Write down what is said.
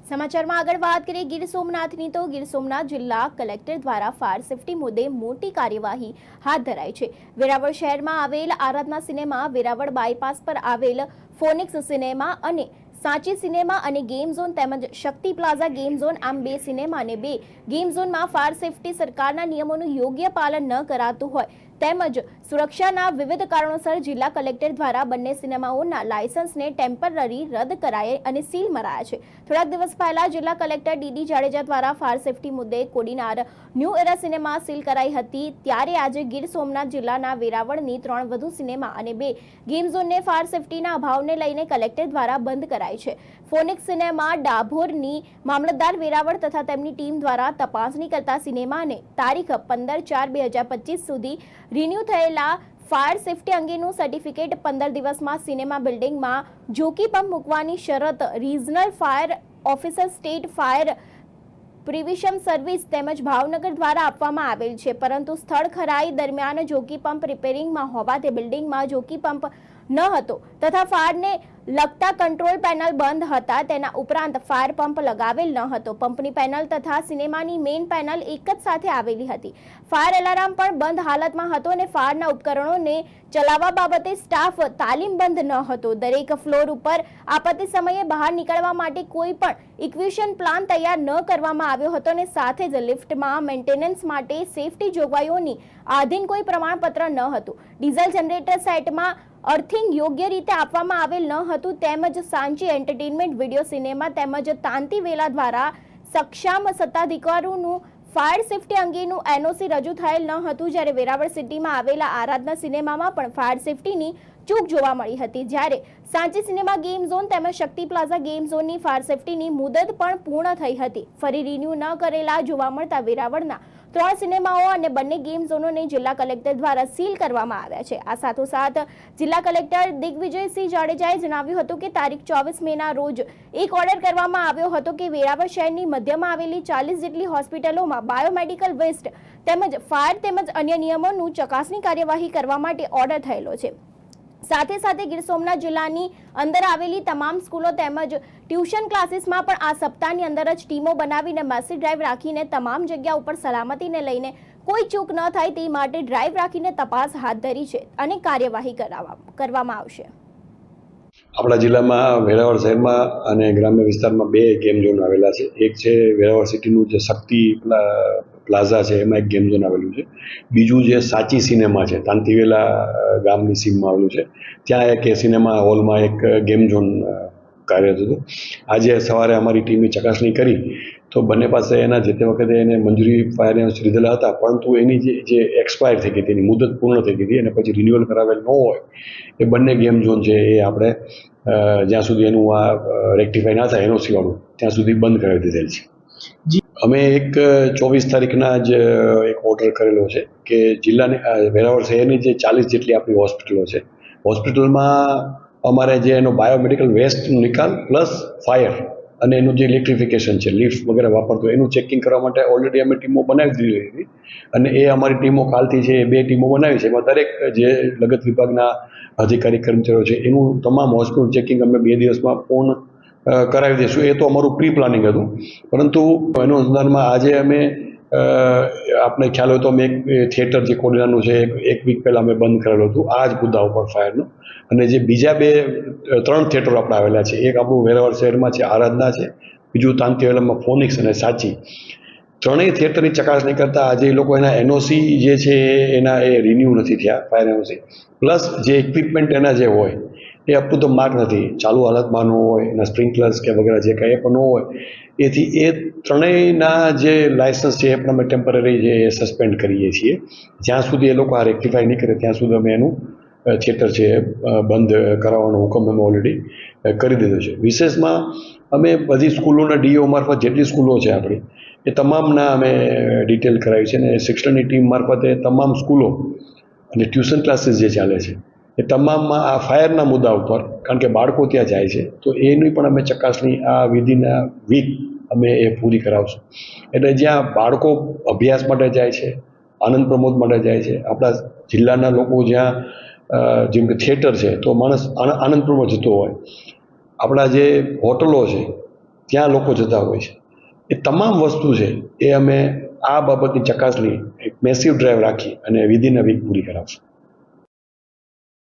સમાચારમાં આગળ વાત કરીએ ગીર સોમનાથની તો ગીર સોમનાથ જિલ્લા કલેક્ટર દ્વારા ફાયર સેફટી મુદ્દે મોટી કાર્યવાહી હાથ ધરાઈ છે। વેરાવળ શહેરમાં આવેલ આરાધના સિનેમા, વેરાવળ બાયપાસ પર આવેલ ફોનિક્સ સિનેમા અને સાચી સિનેમા અને ગેમ ઝોન તેમજ શક્તિ પ્લાઝા ગેમ ઝોન આમ 2 સિનેમા અને 2 ગેમ ઝોનમાં ફાયર સેફટી સરકારના નિયમોનું યોગ્ય પાલન ન કરાતું હોય તેમજ સુરક્ષાના વિવિધ કારણોસર જિલ્લા કલેક્ટર દ્વારા બંને સિનેમાઓના લાયસન્સને ટેમ્પરરી રદ કરાય અને સીલ મરાયા છે। થોડાક દિવસ પહેલા જિલ્લા કલેક્ટર ડીડી જાડેજા દ્વારા ફાયર સેફટી મુદ્દે કોડીનાર ન્યૂ એરા સિનેમા સીલ કરાઈ હતી, ત્યારે આજે ગીર સોમનાથ જિલ્લાના વેરાવળની 3 વધુ સિનેમા અને 2 ગેમ ઝોનને ફાયર સેફટીના અભાવને લઈને કલેક્ટર દ્વારા બંધ કરાઈ છે। ફોનિક્સ સિનેમા ડાભોરની મામલતદાર વેરાવળ તથા તેમની ટીમ દ્વારા તપાસણી કરતા સિનેમાને તારીખ 15/4/2025 સુધી રિન્યુ થયેલા ફાયર સેફટી અંગેનું સર્ટિફિકેટ 15 દિવસમાં સિનેમા બિલ્ડિંગમાં જોકી પંપ મૂકવાની શરત regional fire officer, state fire prevention service તેમજ ભાવનગર દ્વારા આપવામાં આવેલ છે, પરંતુ સ્થળ ખરાઈ દરમિયાન જોકી પંપ રિપેરિંગમાં હોવાથી બિલ્ડિંગમાં જોકી પંપ ન હતો તથા ફાયરને લગતા કંટ્રોલ પેનલ બંધ હતા। તેના ઉપરાંત ફાયર પંપ લગાવેલ ન હતો। પંપની પેનલ તથા સિનેમાની મેઇન પેનલ એક જ સાથે આવેલી હતી। ફાયર એલાર્મ પણ બંધ હાલતમાં હતો અને ફાયરના ઉપકરણોને ચલાવવા બાબતે સ્ટાફ તાલીમબંધ ન હતો। દરેક ફ્લોર ઉપર આપત્તિ સમયે બહાર નીકળવા માટે કોઈ પણ ઇક્વેશન પ્લાન તૈયાર ન કરવામાં આવ્યો હતો અને સાથે જ લિફ્ટમાં મેન્ટેનન્સ માટે સેફટી જોગવાઈઓની આધીન કોઈ પ્રમાણપત્ર ન હતું। ડીઝલ જનરેટર સેટમાં અર્થિંગ યોગ્ય રીતે આપવામાં આવેલ ન હતું તેમજ સાંચી એન્ટરટેનમેન્ટ વિડીયો સિનેમા તેમજ તાંતીવેલા દ્વારા સક્ષમ સત્તાધિકારીઓનું ફાયર સેફટી અંગેનું એનઓસી રજૂ થયેલ ન હતું। જ્યારે વેરાવળ સિટીમાં આવેલા આરાધના સિનેમામાં પણ ફાયર સેફટીની ચૂક જોવા મળી હતી, જ્યારે સાંચી સિનેમા ગેમ ઝોન તેમજ શક્તિ પ્લાઝા ગેમ ઝોનની ફાયર સેફટીની મુદત પણ પૂર્ણ થઈ હતી। ફરી રિન્યુ ન કરેલા જોવા મળતા વેરાવળના 3 સિનેમાઓ અને બંને ગેમ ઝોનોને જિલ્લા કલેક્ટર દ્વારા સીલ કરવામાં આવ્યા છે। આ સાથોસાથ જિલ્લા કલેક્ટર દિગ્વિજયસિંહ જાડેજાએ જણાવ્યું હતું કે તારીખ 24 મેના રોજ એક ઓર્ડર કરવામાં આવ્યો હતો કે વેરાવળ શહેરની મધ્યમાં આવેલી 40 જેટલી હોસ્પિટલોમાં બાયોમેડિકલ વેસ્ટ તેમજ ફાયર તેમજ અન્ય નિયમોનું ચકાસણી કાર્યવાહી કરવા માટે ઓર્ડર થયેલો છે। સાથે સાથે ગીર સોમનાથ જિલ્લાની અંદર આવેલી તમામ સ્કૂલો તેમજ ટ્યુશન ક્લાસીસમાં પણ આ સપ્તાહની અંદર જ ટીમો બનાવીને મેસેજ ડ્રાઈવ રાખીને તમામ જગ્યા ઉપર સલામતીને લઈને કોઈ ચૂક ન થાય તે માટે ડ્રાઈવ રાખીને તપાસ હાથ ધરી છે અને કાર્યવાહી કરવામાં આવશે। આપણા જિલ્લામાં વેરાવળ શહેરમાં અને ગ્રામ્ય વિસ્તારમાં 2 ગેમ ઝોન આવેલા છે। એક છે વેરાવળ સિટીનું જે શક્તિ પ્લાઝા છે એમાં એક ગેમ ઝોન આવેલું છે। બીજું જે સાચી સિનેમા છે તાંતીવેલા ગામની સીમમાં આવેલું છે, ત્યાં એક સિનેમા હોલમાં એક ગેમ ઝોન કાર્યરત હતું। આજે સવારે અમારી ટીમે ચકાસણી કરી તો બંને પાસે એના જે તે વખતે એને મંજૂરી ફાયર એનઓસી લીધેલા હતા, પરંતુ એની જે એક્સપાયર થઈ ગઈ હતી, એની મુદત પૂર્ણ થઈ ગઈ હતી અને પછી રિન્યુઅલ કરાવેલ ન હોય એ બંને ગેમ ઝોન છે એ આપણે જ્યાં સુધી એનું આ રેક્ટિફાઈ ના થાય એનઓસી વાળું ત્યાં સુધી બંધ કરાવી દીધેલ છે। અમે એક 24 તારીખના જ એક ઓર્ડર કરેલો છે કે જિલ્લાની વેરાવળ શહેરની જે 40 જેટલી આપણી હોસ્પિટલો છે, હોસ્પિટલમાં અમારે જે એનો બાયોમેડિકલ વેસ્ટનો નિકાલ પ્લસ ફાયર અને એનું જે ઇલેક્ટ્રિફિકેશન છે, લિફ્ટ વગેરે વાપરતો એનું ચેકિંગ કરવા માટે ઓલરેડી અમે ટીમો બનાવી દીધી હતી અને એ અમારી ટીમો કાલથી છે એ 2 ટીમો બનાવી છે। એમાં દરેક જે લગત વિભાગના અધિકારી કર્મચારીઓ છે એનું તમામ હોસ્પિટલ ચેકિંગ અમે 2 દિવસમાં પૂર્ણ કરાવી દઈશું। એ તો અમારું પ્રી પ્લાનિંગ હતું, પરંતુ એનું અનુસંધાનમાં આજે અમે આપણે ખ્યાલ હોય તો અમે એક થિયેટર જે કોડીનારનું છે એક વીક પહેલાં અમે બંધ કરેલું હતું આ જ મુદ્દા ઉપર ફાયરનું। અને જે બીજા 3 થિયેટરો આપણે આવેલા છે, એક આપણું વેરાવળ શહેરમાં છે આરાધના છે, બીજું તાંતીવેલામાં ફોનિક્સ અને સાચી, 3 થિયેટરની ચકાસણી કરતાં આજે એ લોકો એના એનઓસી જે છે એના એ રિન્યૂ નથી થયા ફાયર એનઓસી, પ્લસ જે ઇક્વિપમેન્ટ એના જે હોય એ અપ ટુ ધ માર્ક નથી, ચાલુ હાલતમાં ન હોય, એના સ્પ્રિંકલર્સ કે વગેરે જે કંઈ પણ ન હોય, એથી એ 3ના જે લાયસન્સ છે એ પણ અમે ટેમ્પરરી જે સસ્પેન્ડ કરીએ છીએ। જ્યાં સુધી એ લોકો આ રેક્ટિફાઈ નહીં કરે ત્યાં સુધી અમે એનું થિયેટર છે બંધ કરાવવાનો હુકમ અમે ઓલરેડી કરી દીધો છે। વિશેષમાં અમે બધી સ્કૂલોના ડીઓ મારફત જેટલી સ્કૂલો છે આપણી એ તમામના અમે ડિટેલ કરાવી છે અને શિક્ષણની ટીમ મારફતે તમામ સ્કૂલો અને ટ્યુશન ક્લાસીસ જે ચાલે છે એ તમામમાં આ ફાયરના મુદ્દા ઉપર, કારણ કે બાળકો ત્યાં જાય છે તો એની પણ અમે ચકાસણી આ વિધિના વીક અમે એ પૂરી કરાવશું। એટલે જ્યાં બાળકો અભ્યાસ માટે જાય છે, આનંદ પ્રમોદ માટે જાય છે, આપણા જિલ્લાના લોકો જ્યાં જેમ કે થિયેટર છે તો માણસ આનંદ પ્રમોદ જતો હોય, આપણા જે હોટલો છે ત્યાં લોકો જતા હોય છે. એ તમામ વસ્તુ છે એ અમે આ બાબતની ચકાસણી એક મેસિવ ડ્રાઈવ રાખી અને વિધિન અ વીક પૂરી કરાવશું.